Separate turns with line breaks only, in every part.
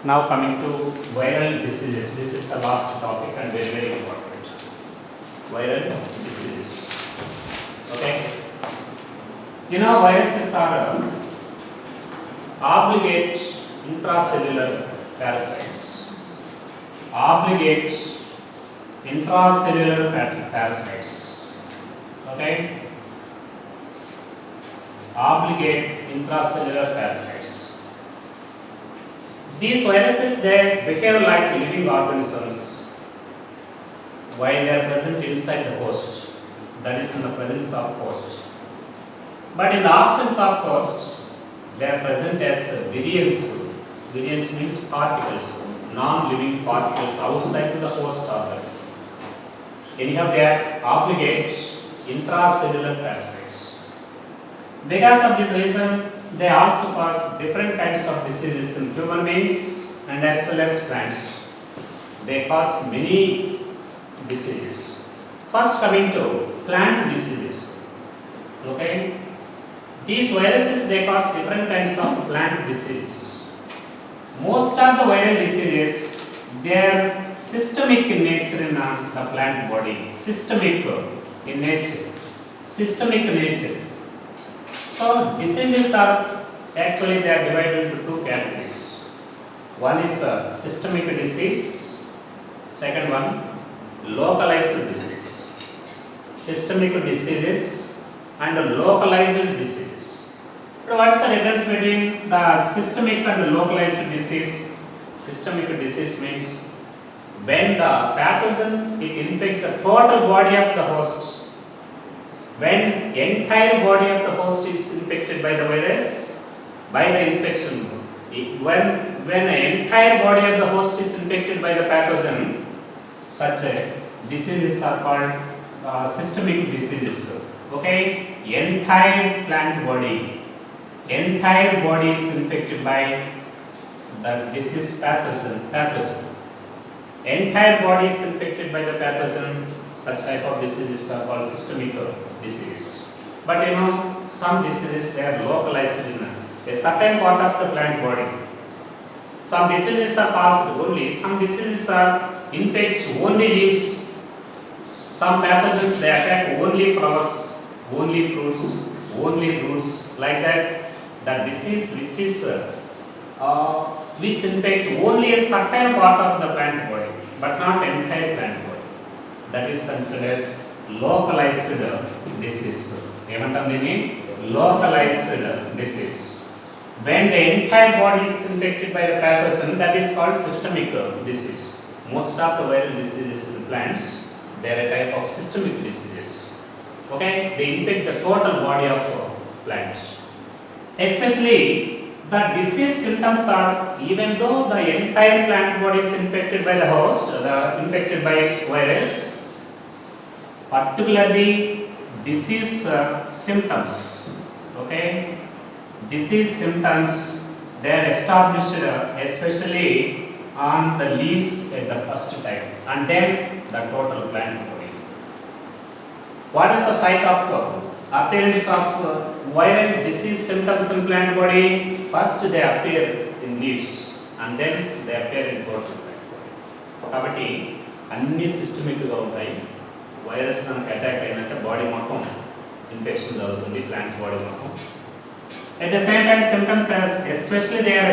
Now coming to viral diseases. This is the last topic and very very important. Viral diseases. Okay. Viruses are obligate intracellular parasites. Obligate intracellular parasites. Okay. Obligate intracellular parasites. These viruses, they behave like living organisms while they are present inside the host, that is in the presence of host. But in the absence of host, they are present as virions. Virions means particles, non-living particles outside to the host organism. Anyhow, they are obligate intracellular parasites. Because of this reason, they also cause different kinds of diseases in human beings and as well as plants. They cause many diseases. First, coming to plant diseases. Okay, these viruses, they cause different kinds of plant diseases. Most of the viral diseases, they are systemic in nature in the plant body. Systemic in nature. Systemic in nature. So diseases are actually they are divided into two categories. One is systemic disease. Second one, localized disease. Systemic diseases and localized diseases. So what's the difference between the systemic and the localized disease? Systemic disease means when the pathogen it infects the total body of the host. When entire body of the host is infected by the virus, by the infection, when the entire body of the host is infected by the pathogen, such diseases are called systemic diseases. Okay, entire plant body, entire body is infected by the disease pathogen. Entire body is infected by the pathogen. Such type of diseases are called systemic diseases. But some diseases they are localized in a certain part of the plant body. Some diseases are caused only, some diseases are infect only leaves. Some pathogens they attack only flowers, only fruits, only roots, like that. The disease which infect only a certain part of the plant body, but not entire plant body. That is considered as localized disease. Localized disease. When the entire body is infected by the pathogen, that is called systemic disease. Most of the viral diseases in plants, they are a type of systemic diseases. Okay, they infect the total body of plants. Especially the disease symptoms are, even though the entire plant body is infected by the host, infected by virus, particularly disease symptoms. Okay, disease symptoms they are established especially on the leaves at the first time, and then the total plant body. What is the site of appearance of viral disease symptoms in plant body? First they appear in leaves and then they appear in total plant body. కాబట్టి అన్ని సిస్టమిక్గా ఉంటాయి. Virus మనకు attack అయినాక body మొత్తం infection జరుగుతుంది, plant body మొత్తం. At the same time, symptoms as especially they are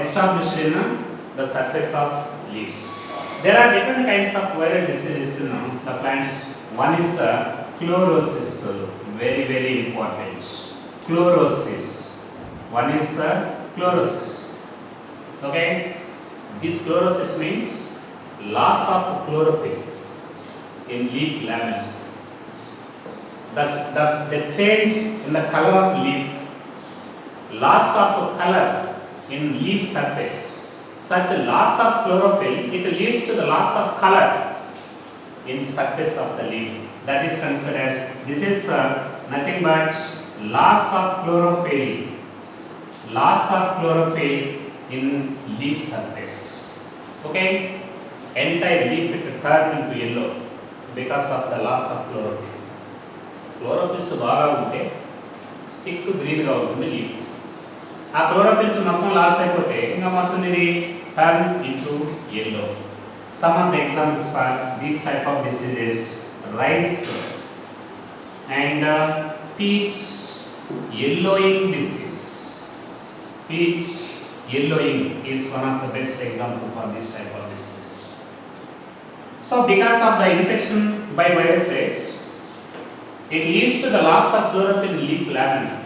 established in the surface of leaves. There are different kinds of viral diseases in the plants. One is chlorosis, very very important. Chlorosis. One is chlorosis. Okay, this chlorosis means loss of chlorophyll in leaf lamina. The change in the color of leaf, loss of color in leaf surface. Such a loss of chlorophyll, it leads to the loss of color in surface of the leaf. That is considered as, this is nothing but loss of chlorophyll. Loss of chlorophyll in leaf surface. Okay, entire leaf it turn into yellow because of the loss of chlorophyll. Chlorophylls బాగా ఉంటే thick గ్రీన్గా ఉంటుంది leaf. ఆ chlorophylls మొత్తం loss అయిపోతే ఇంకా ఏమవుతుంది ఇది turn into yellow. Some of the examples for these type of diseases: rice and peach yellowing disease. Peach yellowing is one of the best example for this type of disease. So because of the infection by viruses, it leads to the loss of chlorophyll in leaf lamina.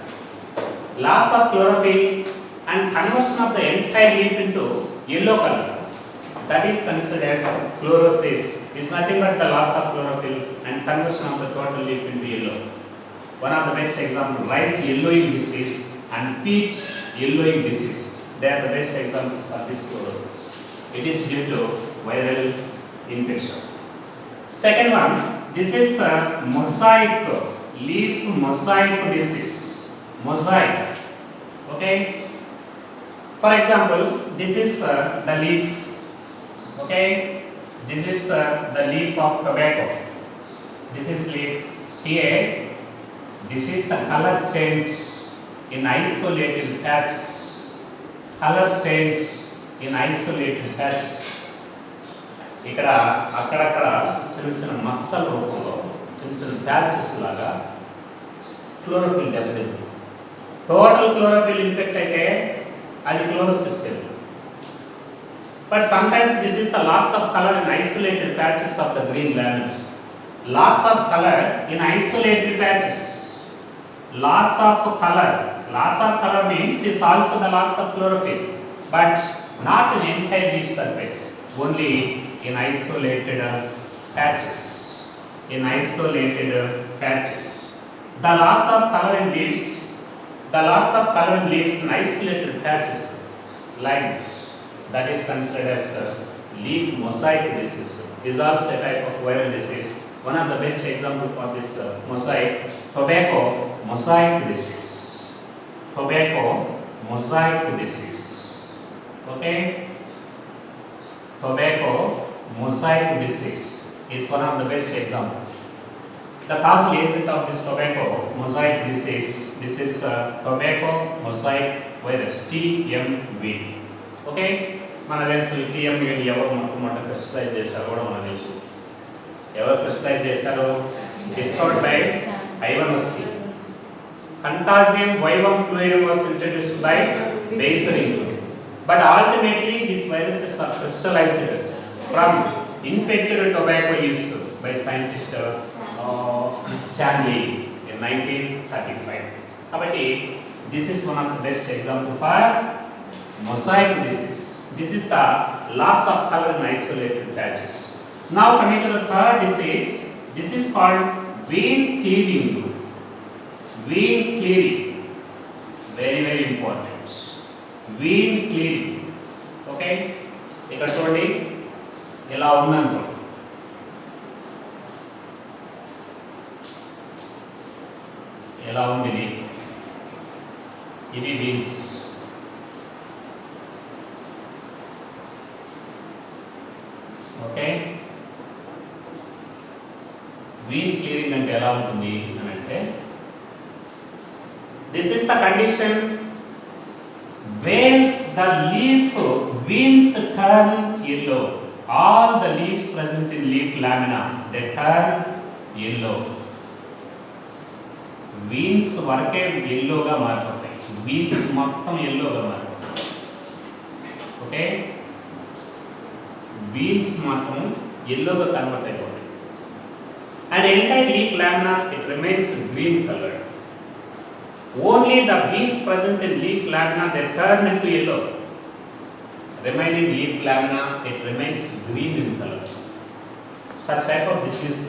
Loss of chlorophyll and conversion of the entire leaf into yellow color, that is considered as chlorosis. Is nothing but the loss of chlorophyll and conversion of the total leaf into yellow. One of the best example: rice yellowing disease and peach yellowing disease. They are the best examples for this chlorosis. It is due to viral infection. Second one, this is mosaic, leaf mosaic disease. Mosaic. Okay. For example, this is the leaf. Okay. This is the leaf of tobacco. This is leaf. Here, this is the color change in isolated patches. Color change in isolated patches. ఇక్కడ అక్కడక్కడ చిన్న చిన్న మచ్చల రూపంలో చిన్న చిన్న patches లాగా chlorophyll దెబ్బతింది. టోటల్ క్లోరోఫిల్ ఇన్ఫెక్ట్ అయితే అది chlorosis type. But sometimes this is the loss of colour in isolated patches of the green lamina. Loss of colour in isolated patches. Loss of color. Loss of color means is also the loss of chlorophyll, but not in entire leaf surface. Only in isolated patches. In isolated patches. The loss of color in leaves. The loss of color in leaves in isolated patches, like this, that is considered as leaf mosaic disease. Is also a type of viral disease. One of the best example for this mosaic, tobacco mosaic disease. Tobacco mosaic disease. Okay. Tobacco mosaic disease is one of the best example. The causal agent of this tobacco mosaic disease, this is tobacco mosaic virus, TMV. Okay. మన తెలుసు TMV ఎవరు మొట్టమొదట prescribe చేశారో కూడా మనకు తెలుసు. ఎవరు prescribe చేశారో? Discovered by Ivanovsky. Contagium vivum fluidum was introduced by Beijerinck. But ultimately these viruses are crystallized from infected tobacco leaves by scientist Stanley in 1935. Kabatti this is one of the best example for mosaic disease. This is the loss of color in isolated patches. Now coming to the third disease, this is called vein clearing. Vein clearing, very very important. Vein clearing. Okay, ఇక్కడ చూడండి ఇలా ఉందనుకో. ఎలా ఉంది ఇది? ఇవి veins. Okay, vein clearing అంటే ఎలా ఉంటుంది అని అంటే, this is the condition where the leaf veins turn yellow. All the leaves present in leaf lamina, they turn yellow. Veins వరకే yellow గా మారిపోతాయి. Veins మొత్తం yellow గా మారిపోతాయి. ఓకే, veins మాత్రం yellow గా కన్వర్ట్ అయిపోతాయి. And entire leaf lamina, it remains green colored. Only the veins present in leaf lamina, they turn into yellow. Remaining leaf lamina, it remains green in color. Such type of disease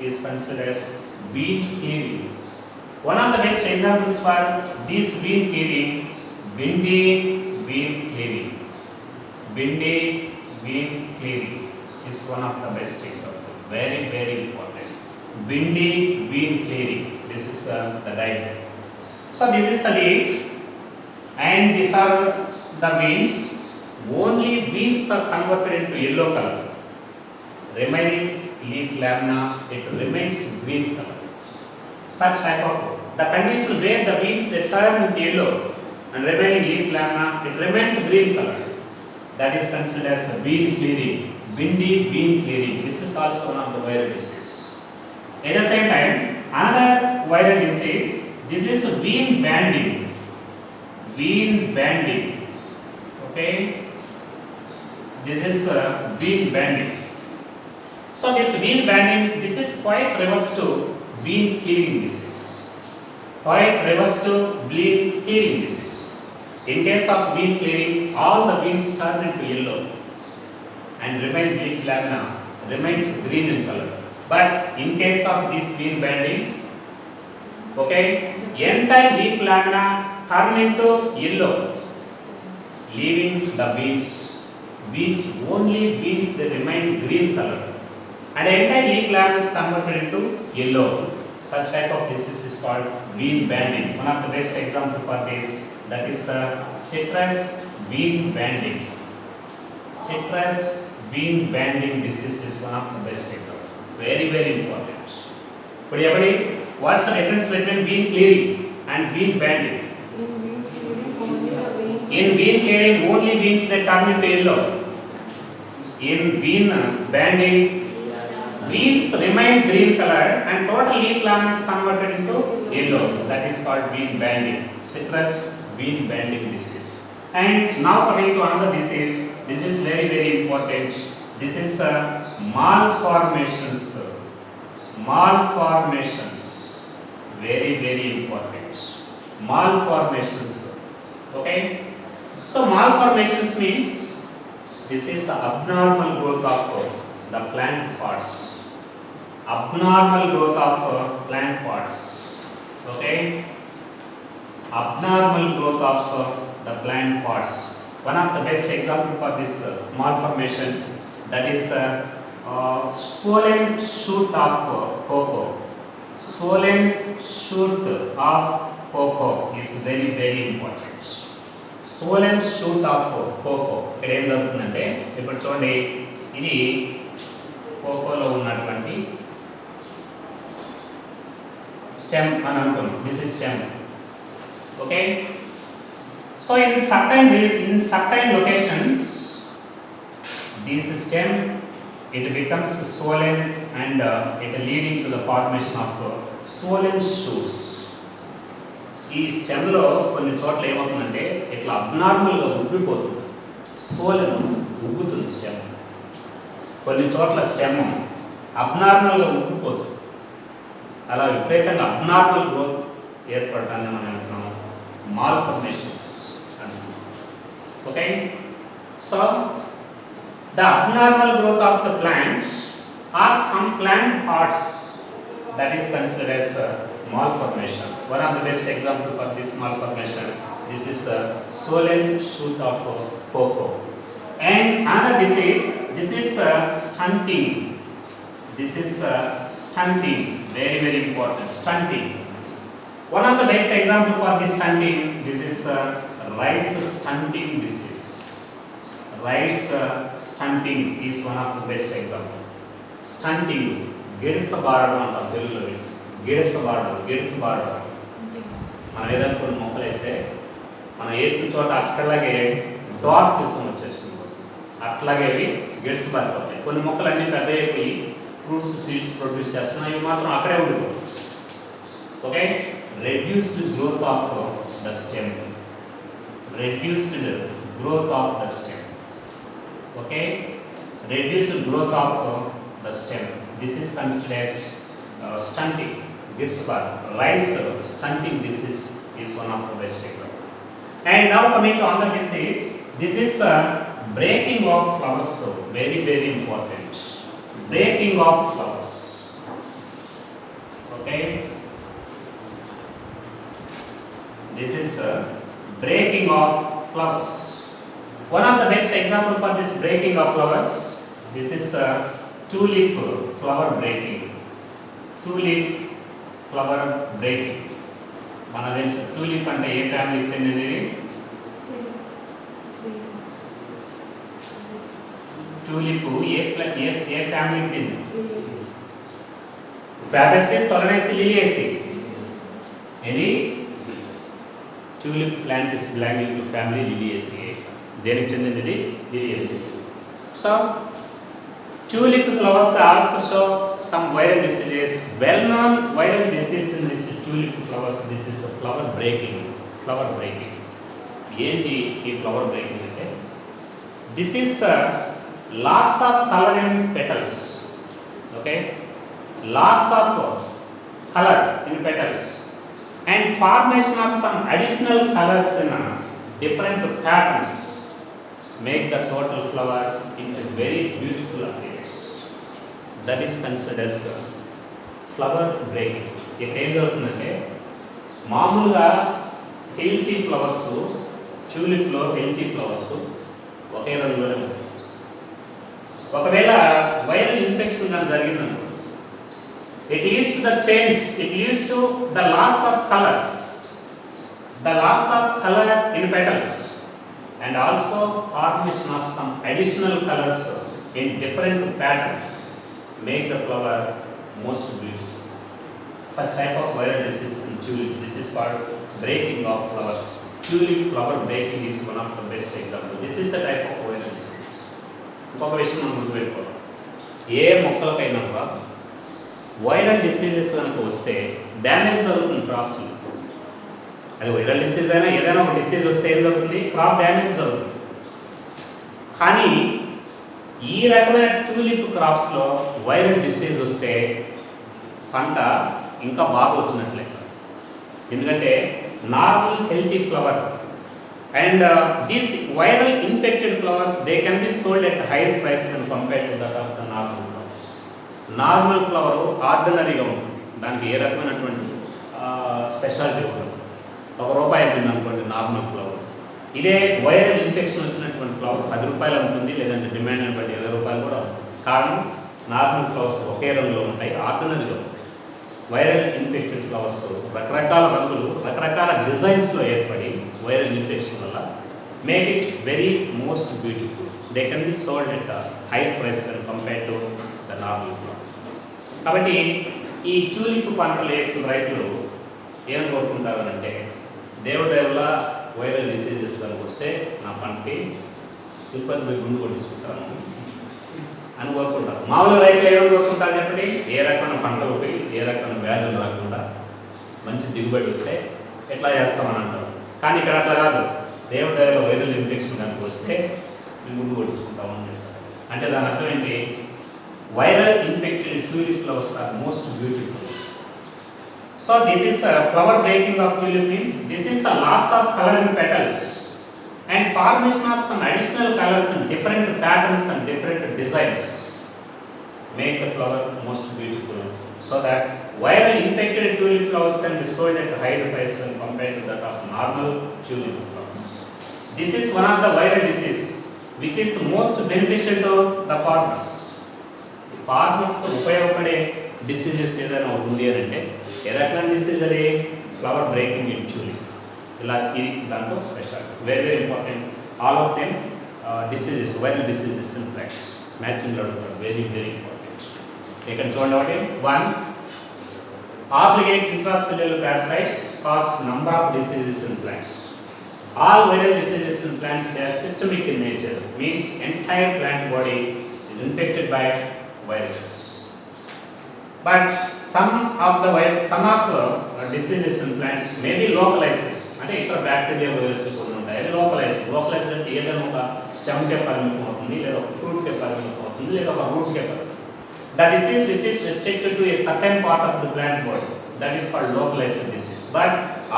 is considered as vein clearing. One of the best examples for this vein clearing, windy vein clearing. Windy vein clearing is one of the best example. Very very important. Windy vein clearing. This is the diagram. So this is the leaf and these are the veins. Only veins are converted into yellow color. Remaining leaf lamina, it remains green color. Such type of the condition where the veins they turn into yellow and remaining leaf lamina, it remains green color. that is considered as weed clearing. Windy weed clearing. This is also one of the viral disease. At the same time, another viral disease. This is weed banding. Weed banding. Okay. This is weed banding. So this weed banding, this is quite reverse to weed clearing disease. Quite reverse to weed clearing disease. In case of weed clearing, all the weeds turn into yellow and remain leaf lamina remains green in color. But in case of this weed banding, okay, entire leaf lamina turn into yellow, leaving the weeds. Weeds, only weeds, they remain green color, and the entire leaf lamina is converted into yellow. Such type of disease is called weed banding. One of the best example for this, that is citrus weed banding. Citrus weed banding disease is one of the best example. Very, very important. But everybody, what's the difference between weed clearing and weed banding? In weed clearing, only weeds that turn into yellow. In weed banding, weeds remain green color and total leaf lamina is converted into yellow. That is called weed banding. Citrus weed banding disease. And now coming to another disease. This is very, very important. This is malformations. Malformations. Very, very important. Malformations. Okay. So malformations means this is the abnormal growth of the plant parts. Abnormal growth of plant parts. Okay. Abnormal growth of the plant parts. One of the best example for this malformations, that is swollen shoot of cocoa. Swollen shoot of cocoa is very, very important. Swollen shoot of cocoa. ఇక్కడ ఏం జరుగుతుందంటే ఇప్పుడు చూడండి, ఇది కోకోలో ఉన్నటువంటి stem అని అనుకోండి. This is stem. Okay. So in certain locations, this stem, it becomes swollen and it leading to the formation of swollen shoots. ఈ స్టెమ్లో కొన్ని చోట్ల ఏమవుతుందంటే ఇట్లా అబ్నార్మల్గా ఉబ్బిపోతుంది. swollen ఉబ్బుతుంది stem. కొన్ని చోట్ల స్టెమ్ అబ్నార్మల్గా ఉబ్బిపోతుంది. అలా విపరీతంగా అబ్నార్మల్ గ్రోత్ ఏర్పడటాన్ని మనం అంటున్నాము malformations. Okay, so the abnormal growth of the plant or some plant parts, that is considered as malformation. One of the best example for this malformation, this is swollen shoot of cocoa. And another disease, this is stunting. This is stunting, very, very important. Stunting. One of the best example for this stunting, this is rice stunting disease. Rice stunting is one of the best example. Stunting, గిడసబారడం అంటాం తెలుగులో. గిడసబారడం మనం ఏదైనా కొన్ని మొక్కలు వేస్తే మనం వేసిన చోట అట్లాగే డార్ఫిజం వచ్చేస్తుంది. అట్లాగే అవి గిడసబారిపోతాయి. కొన్ని మొక్కలు అన్నీ పెద్ద అయిపోయి ఫ్రూట్స్ సీడ్స్ ప్రొడ్యూస్ చేస్తున్నాయి, ఇవి మాత్రం అక్కడే ఉండిపోతాయి. Okay. Reduced growth of the stem. Reduced growth of the stem. Okay, reduced growth of the stem. This is considered as stunting. Rice stunting disease is one of the best example. And now coming to another disease, this is breaking of flowers. So very, very important. Breaking of flowers. Okay, this is breaking of flowers. One of the best example for this breaking of flowers, this is tulip flower breaking. Tulip flower breaking. మన తెలుసు tulip అంటే ఏ ఫ్యామిలీకి చెందినది? tulip ఏ ఫ్యామిలీకి చెందింది? Fabaceae, Solanaceae, Liliaceae. Any tulip plant is belonging to family Liliaceae. దేనికి చెందింది ఇది లిలియేసి. So tulip flowers also show some viral diseases. Well known viral disease in this tulip flowers, this is a flower breaking. ఏంటి ఈ flower breaking అంటే, this is loss of colour in petals. Okay, loss of colour in petals and formation of some additional colors in different patterns make the total flower into very beautiful appearance. That is considered as flower breaking. ఇక్కడ ఏం జరుగుతుందంటే, మామూలుగా healthy flowers, ట్యూలిప్లో healthy flowers ఒకే రంగులోనే ఉంటాయి. ఒకవేళ viral infection కానీ జరిగిందనుకో, it leads to the change, it leads to the loss of colors, the loss of color in petals, and also formation of some additional colors in different patterns make the flower most beautiful. Such type of viral disease in tulip, this is called breaking of flowers. Tulip flower breaking is one of the best example. This is a type of viral disease. ఇంకొక విషయం మనం గుర్తుపెట్టుకోవాలి, ఏ మొక్కలకైనా కూడా viral diseases కనుక వస్తే damage జరుగుతుంది క్రాప్స్లో. అది viral disease అయినా ఏదైనా ఒక డిసీజ్ వస్తే ఏం జరుగుతుంది, క్రాప్ డ్యామేజ్ జరుగుతుంది. కానీ ఈ రకమైన ట్యూలిప్ క్రాప్స్లో వైరల్ డిసీజ్ వస్తే పంట ఇంకా బాగా వచ్చినట్లే. ఎందుకంటే normal healthy flower and these viral infected flowers they can be sold at higher price when compared to that of the normal flowers. Normal flower ఆర్డినరీగా ఉంటుంది, దానికి ఏ రకమైనటువంటి స్పెషాలిటీ ఉంటుంది. ₹1 అయింది అనుకోండి నార్మల్ ఫ్లవర్. ఇదే వైరల్ ఇన్ఫెక్షన్ వచ్చినటువంటి ఫ్లవర్ ₹10 ఉంటుంది, లేదంటే డిమాండ్ని బట్టి ₹20 కూడా అవుతుంది. కారణం నార్మల్ ఫ్లవర్స్ ఒకే రంగులో ఉంటాయి, ఆర్డినరీగా ఉంటాయి. వైరల్ ఇన్ఫెక్టెడ్ ఫ్లవర్స్ రకరకాల రంగులు, రకరకాల డిజైన్స్లో ఏర్పడి వైరల్ ఇన్ఫెక్షన్ వల్ల make it very most beautiful. They can be sold at higher price when compared to the normal flower. కాబట్టి ఈ ట్యూలిప్ పంటలు వేసిన రైతులు ఏమని కోరుకుంటారు అంటే, దేవుడి వల్ల వైరల్ డిసీజెస్ కనుక వస్తే నా పంటకి తిరుపతి పోయి గుండు కొట్టించుకుంటాను అని కోరుకుంటారు. మామూలుగా రైతులు ఏమని కోరుకుంటారు చెప్పండి, ఏ రకమైన పంటలు పోయి ఏ రకమైన వ్యాధులు రాకుండా మంచి దిగుబడి వస్తే ఎట్లా చేస్తామని అంటారు. కానీ ఇక్కడ అట్లా కాదు, దేవుడి వల్ల వైరల్ ఇన్ఫెక్షన్ కనుక వస్తే గుండు కొట్టించుకుంటామని చెప్తారు. అంటే దాని అర్థం ఏంటి, viral infected tulip flowers are most beautiful. So this is flower breaking of tulip means this is the loss of color in petals and formation of some additional colors in different patterns and different designs make the flower most beautiful. So that viral infected tulip flowers can be sold at a higher price when compared to that of normal tulip flowers. This is one of the viral disease which is most beneficial to the farmers. ఫార్మర్స్కి ఉపయోగపడే diseases ఏదైనా ఉంది అని అంటే ఏ రకమైన disease అది, flower breaking in tulip. ఇలా ఇది దాంట్లో special, very very important. All of them diseases, viral diseases in plants మ్యాచింగ్లో అడుగుతారు, వెరీ వెరీ ఇంపార్టెంట్. ఇక్కడ చూడండి ఒకటి, 1 obligate intracellular parasites cause number of diseases in plants. All viral diseases in plants, they are systemic in nature, means entire plant body is infected by viruses. But some of diseases in plants may be localized. అంటే ఇక్కడ bacteria virus కొన్ని ఉంటాయి, అవి localised అంటే ఏదైనా ఒక స్టెమ్కే పరిమితం అవుతుంది, లేదా ఒక ఫ్రూట్కే పరిమితం అవుతుంది, లేదా ఒక రూట్కే పరిమితం. The disease which is restricted to a certain part of the plant body, that is called localized disease. But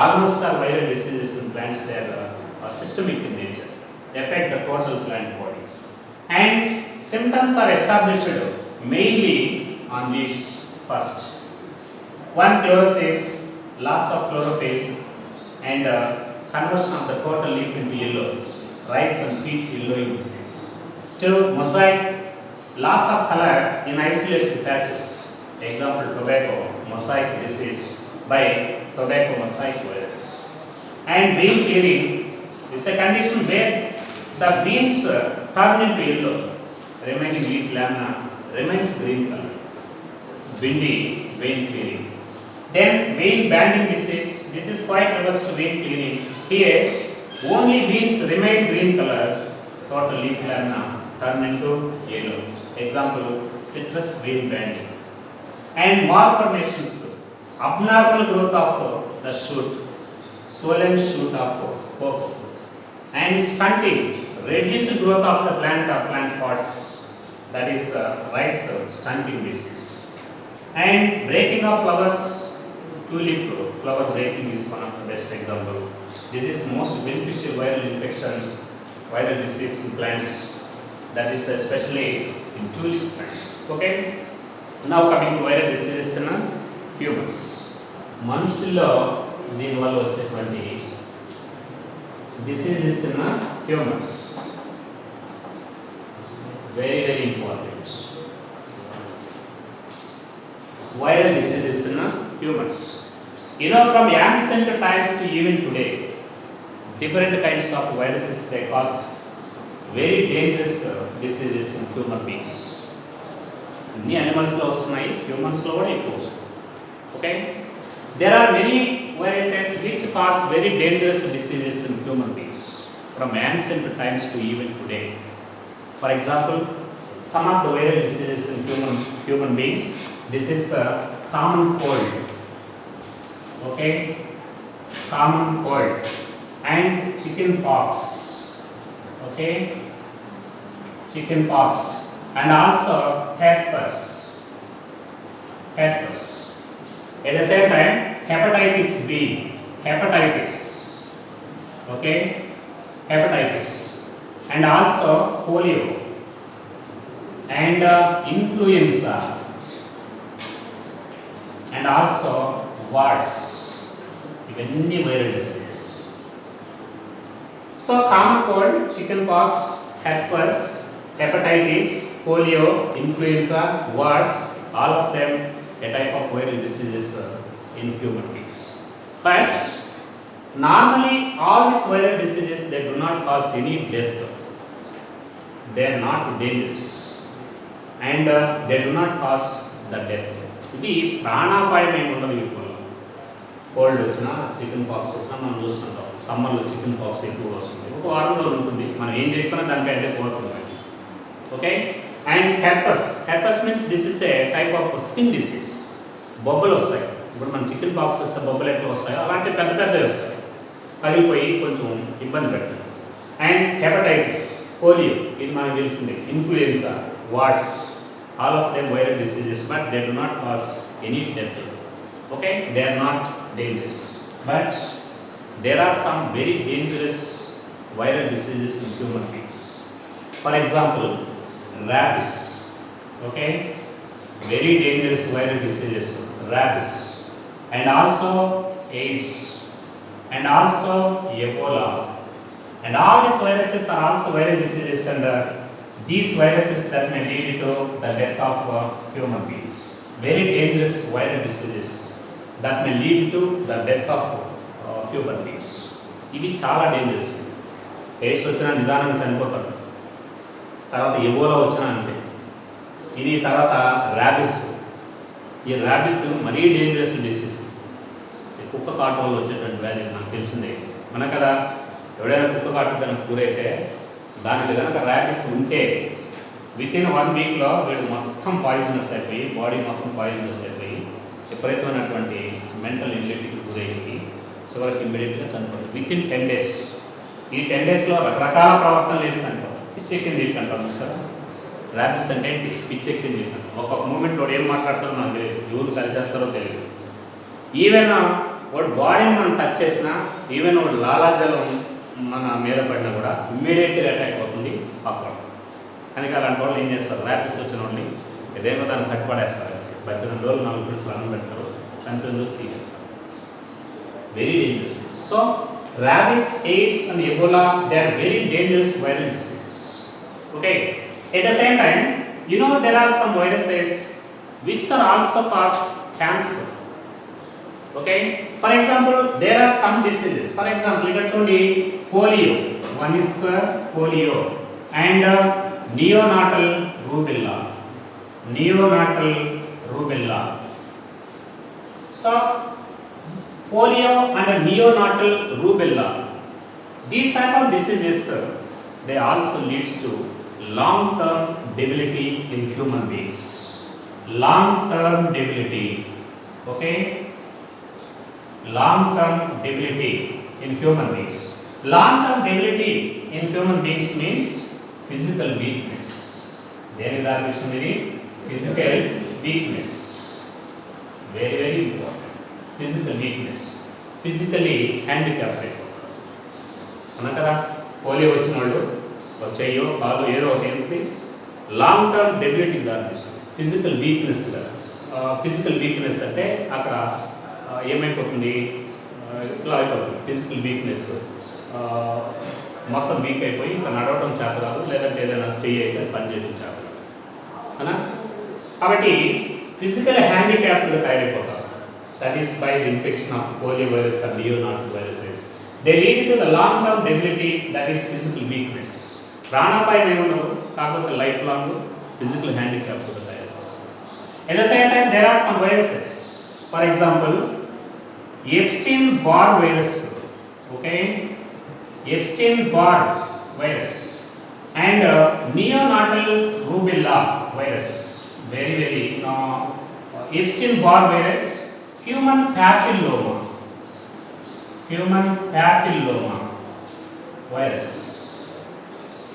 almost all viral diseases in plants, they are systemic in nature, they affect the total plant body. And symptoms are established mainly on leaves first. One chlorosis, loss of chlorophyll and conversion of the total leaf into yellow, rice and peach yellowing disease. 2. Mosaic, loss of color in isolated patches. Example, tobacco mosaic disease by tobacco mosaic virus. And bean clearing is a condition where the beans turn into yellow, remaining leaf lamina remains green color. Windy, vein clearing. Then vein banding disease, this is quite reverse to vein clearing. Here only veins remain green color total leaf lamina turn into yellow. Example, citrus green banding. And malformations, abnormal growth of the shoot, swollen shoot of cocoa. And stunting, reduced growth of the plant or plant pods, that is rice stunting disease. And breaking of flowers, tulip flower breaking is one of the best example. This is most beneficial viral infection, viral disease in plants, that is especially in tulip plants. Okay, now coming to viral diseases in humans. మనుషుల్లో దీనివల్ల వచ్చేటువంటి diseases in humans, very important. Viral diseases in humans. You know, from ancient times to even today, different kinds of viruses they cause very dangerous diseases in human beings. అన్ని animals-లో వస్తున్నాయి, humans-లో కూడా ఎక్కువ వస్తున్నాయి. Okay, there are many viruses which cause very dangerous diseases in human beings from ancient times to even today. For example, some of the viral diseases in human beings, this is common cold. Okay, common cold and chicken pox. Okay, chicken pox and also herpes. At the same time, hepatitis B, hepatitis. Okay, hepatitis and also polio and influenza and also warts. Ivanni viral diseases. So common cold, chicken pox, herpes, hepatitis, polio, influenza, warts, all of them a type of viral diseases in human beings. But normally all these viral diseases, they do not cause any death. They are not dangerous and they do not cause the death. ఇది ప్రాణాపాయం ఏమి ఉండదు. ఇప్పుడు cold వచ్చినా, chicken pox వచ్చినా మనం చూస్తుంటాం. సమ్మర్లో చికెన్ పాక్స్ ఎక్కువ వస్తుంది, ఒక వారంలో ఉంటుంది, మనం ఏం చెప్పినా దానికైతే పోతుంది. Okay, and herpes means this is a type of skin disease. బొబ్బలు వస్తాయి. ఇప్పుడు మన చికెన్ పాక్స్ వస్తే బొబ్బలు ఎట్లా వస్తాయో అలాంటి పెద్దవి వస్తాయి, పగిలిపోయి కొంచెం ఇబ్బంది పెడుతుంది. అండ్ హెపటైటిస్, పోలియో, ఇది మనకు తెలిసిందే. Influenza, what's, all of them viral diseases, but they do not cause any death. Okay, they are not dangerous, but there are some very dangerous viral diseases in human beings. For example, rabies. Okay, very dangerous viral diseases, rabies, and also AIDS, and also Ebola, and all these viruses are also viral diseases, and these viruses that may lead to the death of human beings. Very dangerous viral diseases that may lead to the death of human beings. ఇవి చాలా dangerous. AIDS వచ్చినా నిదానంగా చనిపోతాడు, తర్వాత Ebola వచ్చినా అంతే. ఇది తర్వాత ర్యాబిస్. ఈ ర్యాబిస్ మరీ డేంజరస్ డిసీజ్. కుక్క కాటు వల్ల వచ్చేటువంటి వ్యాధి నాకు తెలిసిందే. మన కదా, ఎవడైనా కుక్క కాటు కనుక గురైతే దానికి కనుక ర్యాబిస్ ఉంటే వితిన్ 1 వీక్లో వీడు మొత్తం పాయిజనస్ అయిపోయి, బాడీ మొత్తం పాయిజనస్ అయిపోయి, విపరీతమైనటువంటి మెంటల్ ఇన్సిటీకి గురయ్యి చివరికి ఇమ్మీడియట్గా చనిపోతుంది వితిన్ 10 డేస్. ఈ 10 డేస్లో రకరకాల ప్రవర్తనలు వేసి అంటారు. పిచ్చెక్కింది వీటికంటారు చూసారా. ర్యాబిస్ అంటే పిచ్చెక్కింది వీటికంట. ఒక్కొక్క మూమెంట్లో వాడు ఏం మాట్లాడతారో నాకు తెలియదు, ఎవరు కలిసేస్తారో తెలియదు. ఈవెన్ వాడు బాడీని మనం టచ్ చేసినా, ఈవెన్ వాడు లాలాజలం మన మీద పడినా కూడా ఇమ్మీడియట్గా అటాక్ అవుతుంది పక్కన. కనుక అలాంటి వాళ్ళు ఏం చేస్తారు, ర్యాపిస్ వచ్చిన వాళ్ళని ఏదైనా దాన్ని కట్టుపడేస్తారు. బతికిన రోజులు 4 రోజులు అన్నం పెడతారు, చనిపోయిన రోజు తీసేస్తారు. Very dangerous. So rabies, AIDS and Ebola, they are very dangerous viral diseases. Okay, at the same time you know there are some viruses which are also cause cancer. Okay, for example there are some diseases. For example ఇక్కడ చూడండి, polio, one is polio and neonatal rubella. So polio and neonatal rubella, these type of diseases they also leads to long-term debility in human beings. Long-term debility, okay? Long-term debility in human beings. Long-term debility in human beings means physical weakness. There is a physical weakness. Very, very important. Physical weakness. Physically handicapped. అన్నా కదా, polio వచ్చిన వాళ్ళు చెయ్యో కాలు ఏదో ఒకటి ఏంటి long term డెబిలిటీకి దారితీస్తుంది. Physical weakness physical weakness అంటే అక్కడ ఏమైపోతుంది, ఇట్లా అయిపోతుంది. ఫిజికల్ వీక్నెస్ మొత్తం వీక్ అయిపోయి ఇంకా నడవడం చేత రాదు, లేదంటే ఏదైనా చెయ్యి అయితే పని చేయడం చేత రాదు అనా. కాబట్టి ఫిజికల్ హ్యాండిక్యాప్డ్గా తయారైపోతారు. That is by the infection of polio virus and Leonard viruses. They lead to the long term debility, that is physical weakness. ప్రాణాపాయం ఏముండదు, కాకపోతే లైఫ్ లాంగ్ ఫిజికల్ హ్యాండిక్యాప్డ్గా తయారైపోతారు. At the same time there are some viruses. For example Epstein-Barr virus, okay, Epstein-Barr virus and neonatal rubella virus. Very, very Epstein-Barr virus, human papilloma virus,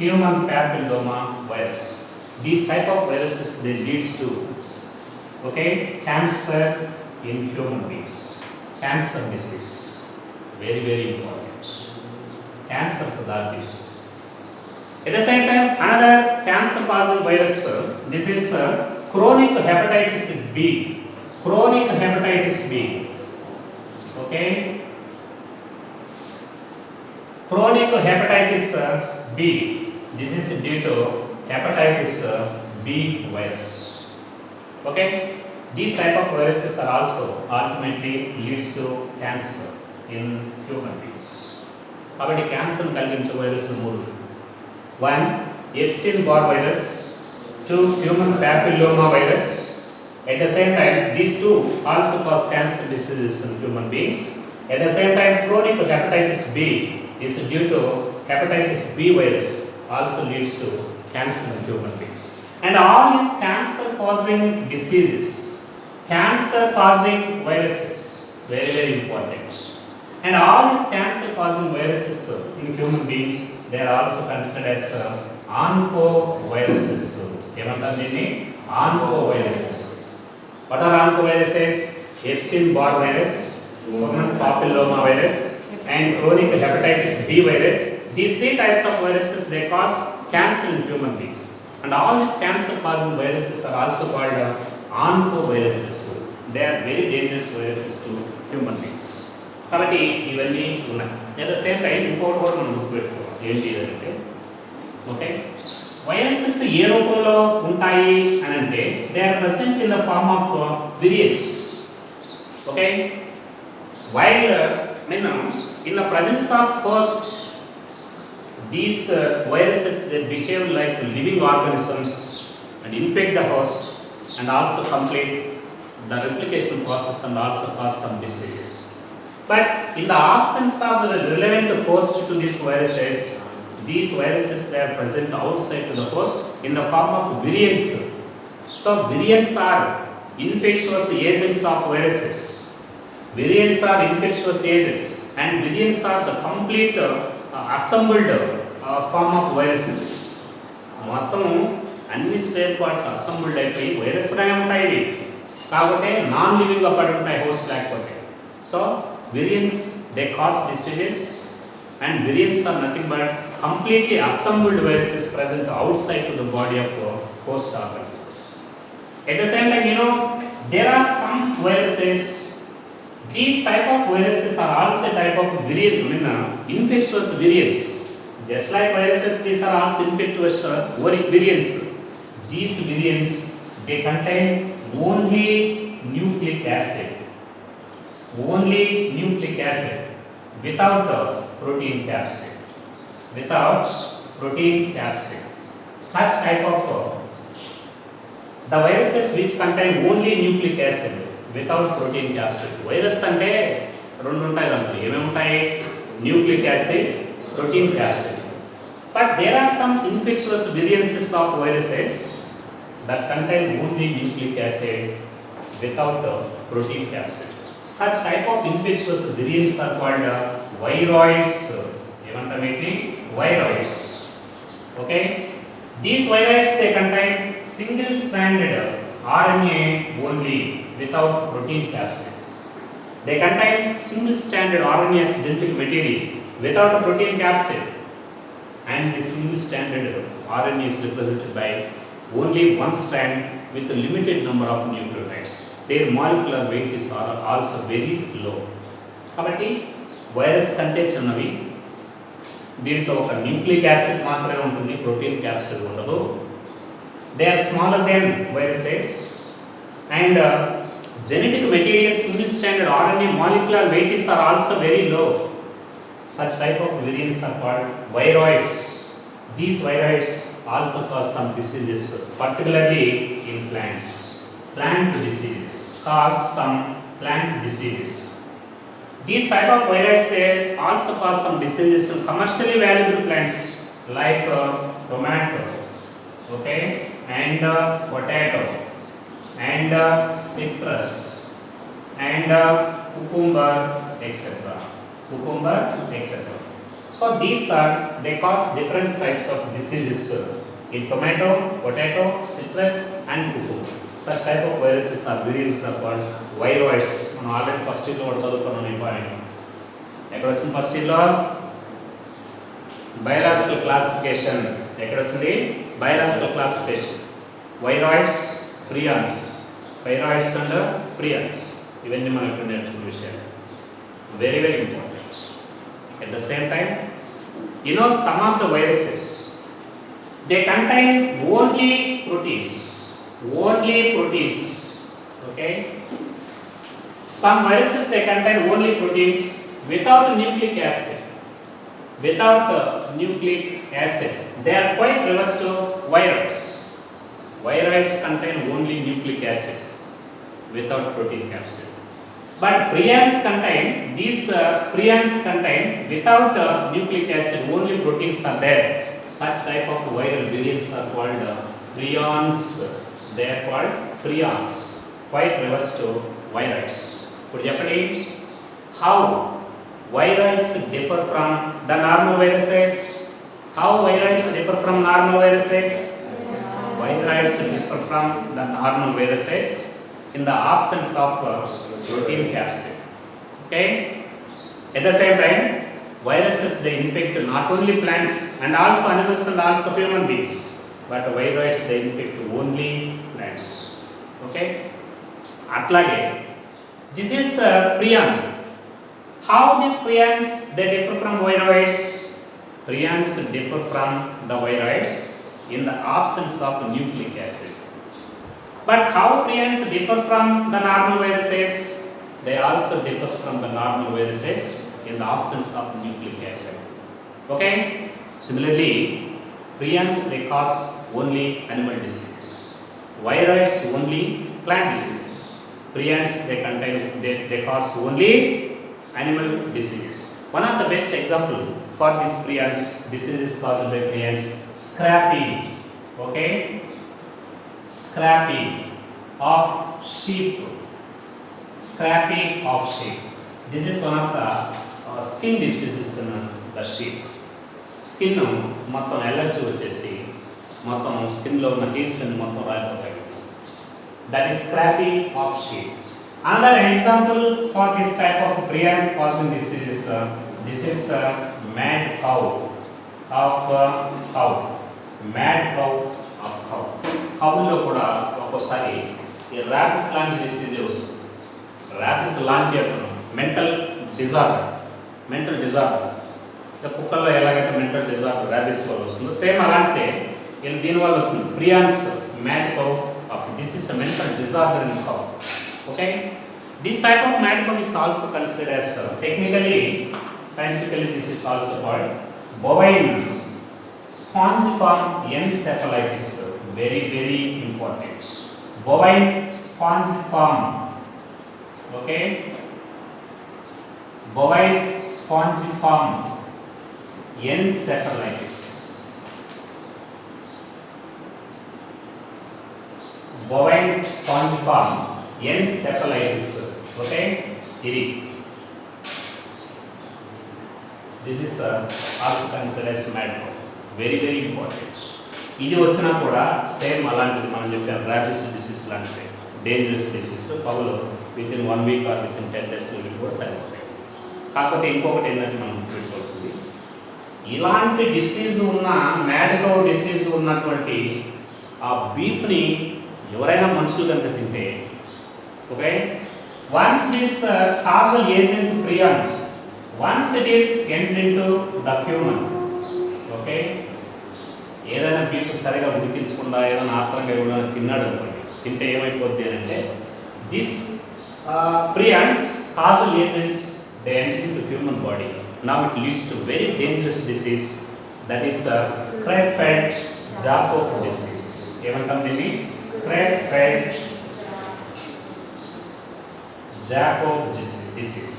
human papilloma virus. These type of viruses, they leads to, okay, cancer in human beings. Cancer disease, very, very important. Cancer to that issue. At the same time, another cancer causing virus, this is chronic hepatitis B. Chronic hepatitis B. Okay. Chronic hepatitis B. This is due to hepatitis B virus. Okay. These type of viruses are also ultimately leads to cancer in human beings. కాబట్టి cancer కలిగించే వైరస్లు మూడు. 1 Epstein-Barr virus, 2 human papilloma virus. At the same time, these two also cause cancer diseases in human beings. At the same time, chronic hepatitis B is due to hepatitis B virus also leads to cancer in human beings. And all these cancer causing diseases, cancer causing viruses, very, very important. And all these cancer causing viruses in human beings, they are also considered as oncoviruses. Oncoviruses. What are oncoviruses? Epstein-Barr virus, human papilloma virus and chronic hepatitis B virus. These three types of viruses, they cause cancer in human beings. And all these cancer causing viruses are also called oncoviruses. They are very dangerous viruses to human beings. కాబట్టి ఇవన్నీ ఉన్నాయి. At the same time ఇంకోటి కూడా మనం గుర్తుపెట్టుకోవాలి. ఏంటి అంటే, okay, viruses ఏ రూపంలో ఉంటాయి అని అంటే they are present in the form of virions. Okay, while in the presence of host, these viruses, they behave like living organisms and infect the host and also complete the replication process and also cause some diseases. But in the absence of the relevant host to these viruses, they are present outside to the host in the form of virions. So virions are infectious agents of viruses. Virions are infectious agents and virions are the complete assembled form of viruses. మొత్తం అన్ని spare parts assembled అయిపోయి వైరస్గానే ఉంటాయి, కాబట్టి non లివింగ్గా పడి ఉంటాయి host లేకపోతే. So virions they cause diseases and virions are nothing but completely assembled viruses present outside to the body of host organisms. At the same time, there are some viruses. These type of viruses are also type of infectious virions. Just like viruses, these are also infectious virions. These virions, they contain only nucleic acid. Only nucleic acid without protein capsid. Without protein capsid. Such type of the viruses which contain only nucleic acid without protein capsid. Virus అంటే రెండు ఉంటాయి దాంట్లో. ఏమేమి ఉంటాయి? Nucleic acid, protein capsid. But there are some infectious variances of viruses that contain only nucleic acid without a protein capsid. Such type of infectious variants are called viroids. Viroids. Okay. These viroids they contain single-stranded RNA only without protein capsid. They contain single-stranded RNA as genetic material without a protein capsid, and the single-stranded RNA is represented by only one strand with a limited number of nucleotides. Their molecular weight is also very low. కాబట్టి virus కంటే చిన్నవి, దీంట్లో ఒక nucleic acid మాత్రమే ఉంటుంది, protein capsid ఉండదు. They are smaller than viruses and genetic material single stranded RNA molecular weights are also very low. Such type of variants are called viroids. These viroids also cause some diseases, particularly in plants. Plant diseases cause some plant diseases. These type of viroids they also cause some diseases in commercially valuable plants like tomato, okay, and potato, and citrus, and cucumber, etc. So these are they cause different types of diseases in tomato, potato, citrus, and cucumber. Such type of viruses are variants are called viroids. మనం already first ఇయర్లో కూడా చదువుకున్నాం ఈ point. ఎక్కడ వచ్చింది first ఇయర్లో? Biological classification. ఎక్కడ వచ్చింది? Biological classification. Viroids, prions. Viroids and prions ఇవన్నీ మనం ఇప్పుడు నేర్చుకున్న విషయాలు. Very very important. At the same time, you know some of the viruses they contain only proteins. Okay, some viruses they contain only proteins without nucleic acid. They are quite reverse to viroids. Viroids contain only nucleic acid without protein capsid. But prions contain without nucleic acid only proteins are there. Such type of viral variants are called prions. They are called prions, quite reverse to viroids. Could you explain how viroids differ from the normal viruses? How viroids differ from normal viruses? Viroids differ from the normal viruses in the absence of protein capsid. Okay. At the same time, viruses they infect not only plants and also animals and also human beings, but viroids they infect only plants. Okay. Atlage, this is prion. How these prions they differ from viroids? Prions differ from the viroids in the absence of nucleic acid. But how prions differ from the normal viruses? They also differ from the normal viruses in the absence of nucleic acid. Okay. Similarly, prions they cause only animal diseases. Viroids only plant diseases. Prions they cause only animal diseases. One of the best example for this prions diseases caused by prions, scrapie. Okay. Scrapie of sheep. This is one of the skin diseases in the sheep. Skin మొత్తం allergy వచ్చేసి మొత్తం skin లో ఉన్న hairs అన్ని మొత్తం రాలిపోతాయి. That is scrapie of sheep. Another example for this type of prion causing disease this is mad cow of cow. Mad cow of cow. కౌల్లో కూడా ఒక్కోసారి ఈ ర్యాబిస్ లాంటి డిసీజ్ వస్తుంది. ర్యాబిస్ లాంటి అంటున్నాం, మెంటల్ డిజార్డర్. కుక్కల్లో ఎలాగైతే మెంటల్ డిజార్డర్ ర్యాబిస్ వల్ల వస్తుందో సేమ్ అలాంటిదే దీనివల్ల వస్తుంది. Prions mad cow of this is a mental disorder in cow. Okay. This type of mad cow is also considered as scientifically this is also called bovine spongiform encephalitis. Very very important. Bovine spongiform. Okay. Bovine spongiform encephalitis. bovine spongiform encephalitis. Okay, ఇది this is also considered as mad cow. Very very important. ఇది వచ్చినా కూడా same అలాంటిది మనం చెప్పాం rabies disease లాంటిది dangerous disease కవులు with in 1 week or with in 10 days కూడా చనిపోతాయి. కాకపోతే ఇంకొకటి ఏంటంటే మనం పెట్టుకోవాల్సింది ఇలాంటి డిసీజ్ ఉన్న మ్యాడ్ కౌ డిసీజ్ ఉన్నటువంటి ఆ బీఫ్ని ఎవరైనా మనుషులు కనుక తింటే okay once this Kajal agent Priyan once it is enter into the human okay ఏదైనా బీఫ్ సరిగా ఉడికించకుండా ఏదైనా ఆత్రంగా ఇవ్వడం తిన్నాడు అనుకోండి తింటే ఏమైపోద్ది అని అంటే this prions Kajal agents they enter into human body. Now it leads to very dangerous disease that is Creutzfeldt-Jakob disease. ఏమంటాం దీన్ని Creutzfeldt-Jakob disease.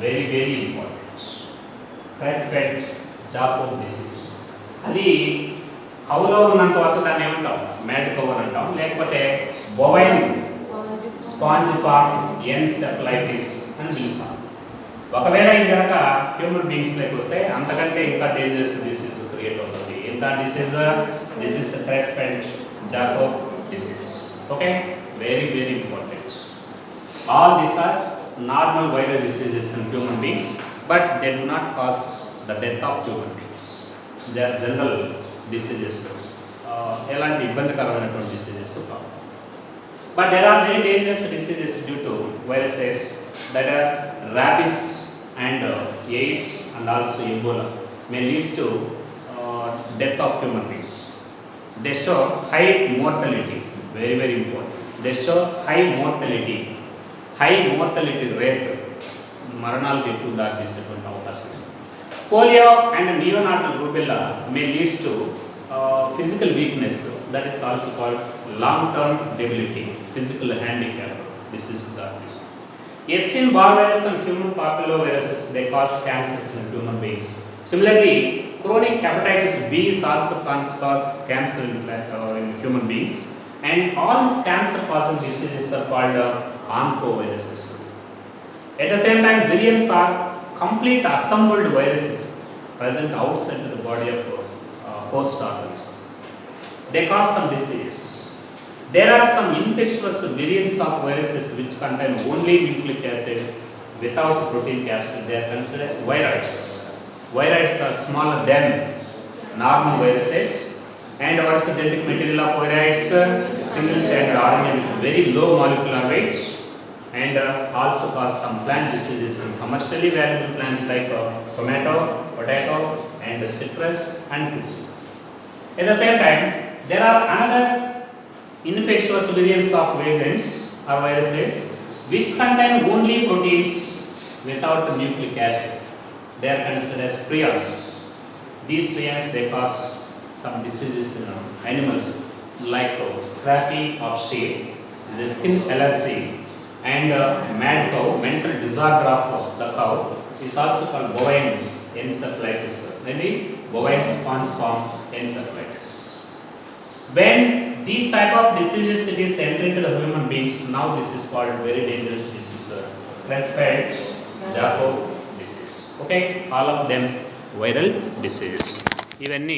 Very very important. Creutzfeldt-Jakob disease. అది కౌలో ఉన్నంత వరకు దాన్ని ఏమంటాం మ్యాడ్ కౌ అని అంటాం లేకపోతే బొవైన్ స్పాంజిఫార్మ్ ఎన్సెఫలైటిస్ అని పిలుస్తాం. ఒకవేళ ఇది కనుక హ్యూమన్ బీయింగ్స్లోకి వస్తే అంతకంటే ఇంకా డేంజరస్ డిసీజ్ క్రియేట్ అవుతుంది. ఎంత disease this is Creutzfeldt-Jakob disease. Okay very very important. All these are normal viral diseases in human beings but they do not cause the death of human beings. They are general diseases. ఎలాంటి ఇబ్బందికరమైనటువంటి diseases కావు. But there are very dangerous diseases due to viruses that are rabies and AIDS and also Ebola may leads to death of human beings. They show high mortality, very very important. They show high mortality rate. మరణాలకు ఎక్కువ దారి తీసేటువంటి అవకాశం. Polio and neonatal rubella may leads to physical weakness, that is also called long-term debility, physical handicap. This is this. Epstein-Barr virus and human papilloviruses they cause cancers in human beings. Similarly, chronic hepatitis B is also cause cancer in human beings, and all these cancer-causing diseases are called oncoviruses. At the same time, virions are complete assembled viruses present outside the body of host organism. They cause some diseases. There are some infectious variants of viruses which contain only nucleic acid without protein capsid. They are considered as viroids. Viroids are smaller than normal viruses. And what is the genetic material of viroids? Single stranded RNA with very low molecular weight, and also cause some plant diseases in commercially valuable plants like tomato, potato, and citrus and cucumber. At the same time, there are another infectious variants of agents or viruses which contain only proteins without nucleic acid. They are considered as prions. These prions they cause some diseases in animals like scrapie of sheep, is a skin allergy, and mad cow, mental disorder of the cow is also called bovine encephalitis, maybe bovine spongiform encephalitis. When these type of diseases it is enter into the human beings, now this is called very dangerous disease, Creutzfeldt-Jakob disease. Okay, all of them viral diseases. ఇవన్నీ